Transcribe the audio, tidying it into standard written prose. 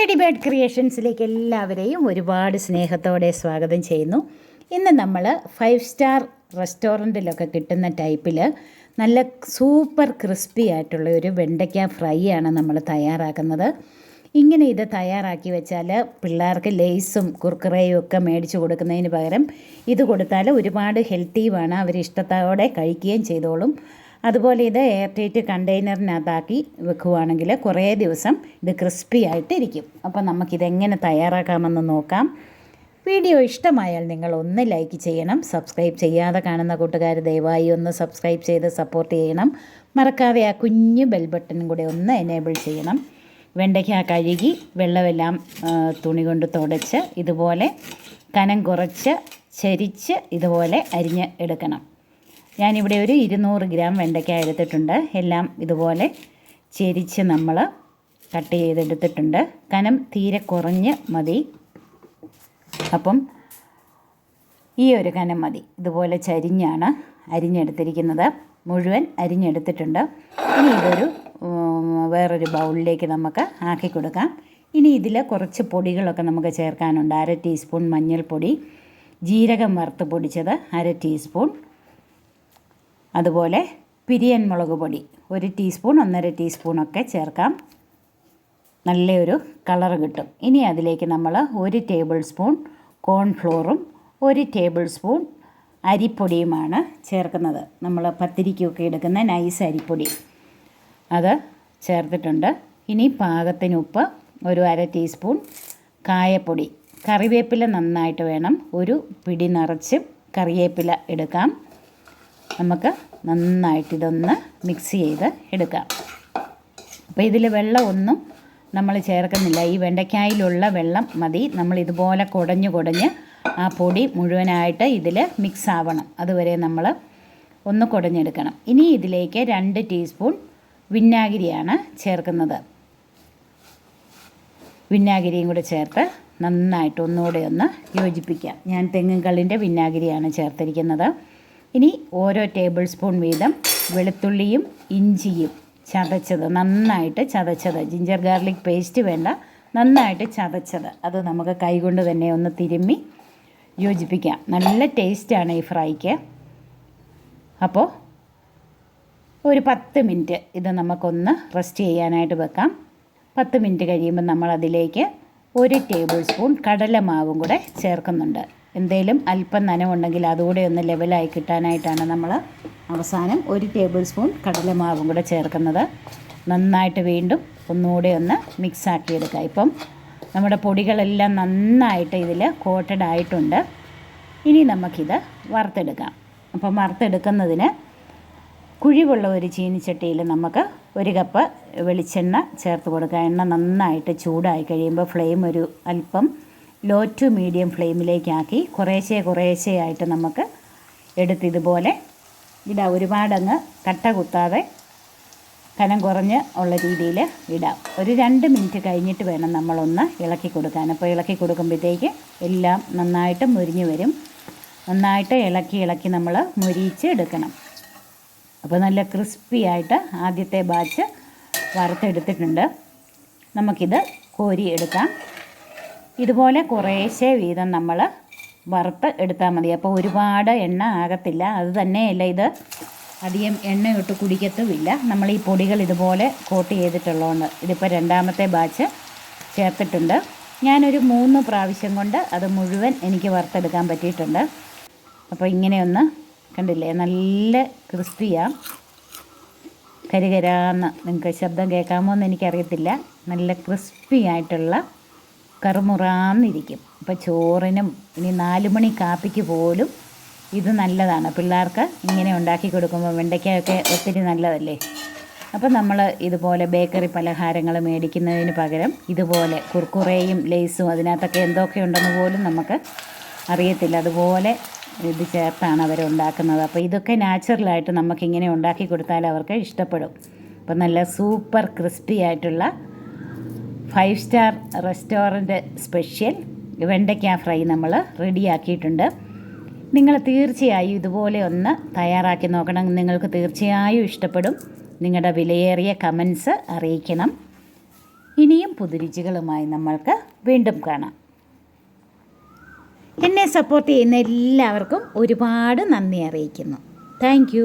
Lady bird ക്രിയേഷൻസിലേക്ക് എല്ലാവരെയും ഒരുപാട് സ്നേഹത്തോടെ സ്വാഗതം ചെയ്യുന്നു. ഇന്ന് നമ്മൾ 5 സ്റ്റാർ റെസ്റ്റോറൻറ്റിലൊക്കെ കിട്ടുന്ന ടൈപ്പിൽ നല്ല സൂപ്പർ ക്രിസ്പി ആയിട്ടുള്ള ഒരു വെണ്ടയ്ക്ക ഫ്രൈ ആണ് നമ്മൾ തയ്യാറാക്കുന്നത്. ഇങ്ങനെ ഇത് തയ്യാറാക്കി വെച്ചാൽ പിള്ളേർക്ക് ലേസും കുർക്കുറയും ഒക്കെ മേടിച്ച് കൊടുക്കുന്നതിന് പകരം ഇത് കൊടുത്താൽ ഒരുപാട് ഹെൽത്തിയുമാണ്. അവർ ഇഷ്ടത്തോടെ കഴിക്കുകയും ചെയ്തോളും. അതുപോലെ ഇത് എയർ ടൈറ്റ് കണ്ടെയ്നറിനകത്താക്കി വെക്കുകയാണെങ്കിൽ കുറേ ദിവസം ഇത് ക്രിസ്പി ആയിട്ട് ഇരിക്കും. അപ്പോൾ നമുക്കിതെങ്ങനെ തയ്യാറാക്കാമെന്ന് നോക്കാം. വീഡിയോ ഇഷ്ടമായാൽ നിങ്ങൾ ഒന്ന് ലൈക്ക് ചെയ്യണം. സബ്സ്ക്രൈബ് ചെയ്യാതെ കാണുന്ന കൂട്ടുകാർ ദയവായി ഒന്ന് സബ്സ്ക്രൈബ് ചെയ്ത് സപ്പോർട്ട് ചെയ്യണം. മറക്കാതെ ആ കുഞ്ഞ് ബെൽ ബട്ടണും കൂടെ ഒന്ന് എനേബിൾ ചെയ്യണം. വെണ്ടയ്ക്ക കഴുകി വെള്ളമെല്ലാം തുണി കൊണ്ട് തുടച്ച് ഇതുപോലെ കനം കുറച്ച് ചരിച്ച് ഇതുപോലെ അരിഞ്ഞ് എടുക്കണം. ഞാനിവിടെ ഒരു 200 ഗ്രാം വെണ്ടയ്ക്ക എടുത്തിട്ടുണ്ട്. എല്ലാം ഇതുപോലെ ചെരിച്ച് നമ്മൾ കട്ട് ചെയ്തെടുത്തിട്ടുണ്ട്. കനം തീരെ കുറഞ്ഞ് മതി. അപ്പം ഈ ഒരു കനം മതി. ഇതുപോലെ ചരിഞ്ഞാണ് അരിഞ്ഞെടുത്തിരിക്കുന്നത്. മുഴുവൻ അരിഞ്ഞെടുത്തിട്ടുണ്ട്. ഇനി ഇതൊരു വേറൊരു ബൗളിലേക്ക് നമുക്ക് ആക്കി കൊടുക്കാം. ഇനി ഇതിൽ കുറച്ച് പൊടികളൊക്കെ നമുക്ക് ചേർക്കാനുണ്ട്. 1/2 ടീസ്പൂൺ മഞ്ഞൾപ്പൊടി, ജീരകം വറുത്ത് പൊടിച്ചത് 1/2 ടീസ്പൂൺ, അതുപോലെ പിരിയൻ മുളക് പൊടി 1 ടീസ്പൂൺ 1/2 ടീസ്പൂണൊക്കെ ചേർക്കാം. നല്ലൊരു കളർ കിട്ടും. ഇനി അതിലേക്ക് നമ്മൾ 1 ടേബിൾ സ്പൂൺ കോൺഫ്ലോറും 1 ടേബിൾ സ്പൂൺ അരിപ്പൊടിയുമാണ് ചേർക്കുന്നത്. നമ്മൾ പത്തിരിക്കൊക്കെ എടുക്കുന്ന നൈസ് അരിപ്പൊടി അത് ചേർത്തിട്ടുണ്ട്. ഇനി പാകത്തിന് ഉപ്പ്, 1/2 ടീസ്പൂൺ കായപ്പൊടി, കറിവേപ്പില നന്നായിട്ട് വേണം. ഒരു പിടി നിറച്ച് കറിവേപ്പില എടുക്കാം. നമുക്ക് നന്നായിട്ട് ഇതൊന്ന് മിക്സ് ചെയ്ത് എടുക്കാം. അപ്പോൾ ഇതിൽ വെള്ളമൊന്നും നമ്മൾ ചേർക്കുന്നില്ല. ഈ വെണ്ടയ്ക്കായിലുള്ള വെള്ളം മതി. നമ്മൾ ഇതുപോലെ കുടഞ്ഞ് ആ പൊടി മുഴുവനായിട്ട് ഇതിൽ മിക്സ് ആവണം. അതുവരെ നമ്മൾ ഒന്ന് കുടഞ്ഞെടുക്കണം. ഇനി ഇതിലേക്ക് 2 ടീസ്പൂൺ വിനാഗിരിയാണ് ചേർക്കുന്നത്. വിനാഗിരിയും കൂടെ ചേർത്ത് നന്നായിട്ട് ഒന്നുകൂടെ ഒന്ന് യോജിപ്പിക്കാം. ഞാൻ തെങ്ങിൻകള്ളിൻ്റെ വിനാഗിരിയാണ് ചേർത്തിരിക്കുന്നത്. ഇനി ഓരോ ടേബിൾ സ്പൂൺ വീതം വെളുത്തുള്ളിയും ഇഞ്ചിയും ചതച്ചത്, നന്നായിട്ട് ചതച്ചത്, ജിഞ്ചർ ഗാർലിക് പേസ്റ്റ് വേണ്ട, നന്നായിട്ട് ചതച്ചത്, അത് നമുക്ക് കൈകൊണ്ട് തന്നെ ഒന്ന് തിരുമ്മി യോജിപ്പിക്കാം. നല്ല ടേസ്റ്റാണ് ഈ ഫ്രൈക്ക്. അപ്പോൾ ഒരു 10 മിനിറ്റ് ഇത് നമുക്കൊന്ന് റെസ്റ്റ് ചെയ്യാനായിട്ട് വെക്കാം. 10 മിനിറ്റ് കഴിയുമ്പോൾ നമ്മളതിലേക്ക് 1 ടേബിൾ സ്പൂൺ കടലമാവും കൂടെ ചേർക്കുന്നുണ്ട്. എന്തേലും അല്പം നനവുണ്ടെങ്കിൽ അതുകൂടെ ഒന്ന് ലെവലായി കിട്ടാനായിട്ടാണ് നമ്മൾ അവസാനം 1 ടേബിൾ സ്പൂൺ കടലമാവും കൂടെ ചേർക്കുന്നത്. നന്നായിട്ട് വീണ്ടും ഒന്നുകൂടെ ഒന്ന് മിക്സാക്കി എടുക്കുക. ഇപ്പം നമ്മുടെ പൊടികളെല്ലാം നന്നായിട്ട് ഇതിൽ കോട്ടഡ് ആയിട്ടുണ്ട്. ഇനി നമുക്കിത് വറുത്തെടുക്കാം. അപ്പം വറുത്തെടുക്കുന്നതിന് കുഴിവുള്ള ഒരു ചീനിച്ചട്ടിയിൽ നമുക്ക് 1 കപ്പ് വെളിച്ചെണ്ണ ചേർത്ത് കൊടുക്കുക. എണ്ണ നന്നായിട്ട് ചൂടായി കഴിയുമ്പോൾ ഫ്ലെയിം ഒരു അല്പം ലോ ടു മീഡിയം ഫ്ലെയിമിലേക്കാക്കി കുറേശ്ശെയായിട്ട് നമുക്ക് എടുത്തിതുപോലെ ഇടാം. ഒരുപാടങ്ങ് കട്ട കുത്താതെ കനം കുറഞ്ഞ് ഉള്ള രീതിയിൽ ഇടാം. ഒരു 2 മിനിറ്റ് കഴിഞ്ഞിട്ട് വേണം നമ്മളൊന്ന് ഇളക്കി കൊടുക്കാൻ. അപ്പോൾ ഇളക്കി കൊടുക്കുമ്പോഴത്തേക്ക് എല്ലാം നന്നായിട്ട് മുരിഞ്ഞ് വരും. നന്നായിട്ട് ഇളക്കി നമ്മൾ മുരിയിച്ച് എടുക്കണം. അപ്പോൾ നല്ല ക്രിസ്പി ആയിട്ട് ആദ്യത്തെ ബാച്ച് വറുത്തെടുത്തിട്ടുണ്ട്. നമുക്കിത് കോരി എടുക്കാം. ഇതുപോലെ കുറേശ്ശെ വീതം നമ്മൾ വറുത്ത് എടുത്താൽ മതി. അപ്പോൾ ഒരുപാട് എണ്ണ ആകത്തില്ല. അത് തന്നെയല്ല, ഇത് അധികം എണ്ണ ഇട്ട് കുടിക്കത്തുമില്ല. നമ്മൾ ഈ പൊടികൾ ഇതുപോലെ കോട്ട് ചെയ്തിട്ടുള്ളതുകൊണ്ട്. ഇതിപ്പോൾ 2ാമത്തെ ബാച്ച് ചേർത്തിട്ടുണ്ട്. ഞാനൊരു 3 പ്രാവശ്യം കൊണ്ട് അത് മുഴുവൻ എനിക്ക് വറുത്തെടുക്കാൻ പറ്റിയിട്ടുണ്ട്. അപ്പോൾ ഇങ്ങനെയൊന്ന് കണ്ടില്ലേ, നല്ല ക്രിസ്പിയാണ്. കരികരാന്ന് നിങ്ങൾക്ക് ശബ്ദം കേൾക്കാമോ എന്ന് എനിക്കറിയത്തില്ല. നല്ല ക്രിസ്പി ആയിട്ടുള്ള കറുമുറാന്നിരിക്കും. അപ്പോൾ ചോറിനും ഇനി 4 മണി കാപ്പിക്ക് പോലും ഇത് നല്ലതാണ്. പിള്ളേർക്ക് ഇങ്ങനെ ഉണ്ടാക്കി കൊടുക്കുമ്പോൾ വെണ്ടയ്ക്കയൊക്കെ ഒത്തിരി നല്ലതല്ലേ. അപ്പോൾ നമ്മൾ ഇതുപോലെ ബേക്കറി പലഹാരങ്ങൾ മേടിക്കുന്നതിന് പകരം ഇതുപോലെ കുർക്കുറയും ലേസും അതിനകത്തൊക്കെ എന്തൊക്കെ ഉണ്ടെന്ന് പോലും നമുക്ക് അറിയത്തില്ല. അതുപോലെ ഇത് ചേർത്താണ് അവരുണ്ടാക്കുന്നത്. അപ്പോൾ ഇതൊക്കെ നാച്ചുറലായിട്ട് നമുക്കിങ്ങനെ ഉണ്ടാക്കി കൊടുത്താൽ അവർക്ക് ഇഷ്ടപ്പെടും. അപ്പോൾ നല്ല സൂപ്പർ ക്രിസ്പി ആയിട്ടുള്ള 5 സ്റ്റാർ റെസ്റ്റോറൻറ്റ് സ്പെഷ്യൽ വെണ്ടയ്ക്ക ഫ്രൈ നമ്മൾ റെഡിയാക്കിയിട്ടുണ്ട്. നിങ്ങൾ തീർച്ചയായും ഇതുപോലെ ഒന്ന് തയ്യാറാക്കി നോക്കണം. നിങ്ങൾക്ക് തീർച്ചയായും ഇഷ്ടപ്പെടും. നിങ്ങളുടെ വിലയേറിയ കമൻസ് അറിയിക്കണം. ഇനിയും പുതുരുചികളുമായി നമ്മൾക്ക് വീണ്ടും കാണാം. എന്നെ സപ്പോർട്ട് ചെയ്യുന്ന എല്ലാവർക്കും ഒരുപാട് നന്ദി അറിയിക്കുന്നു. താങ്ക്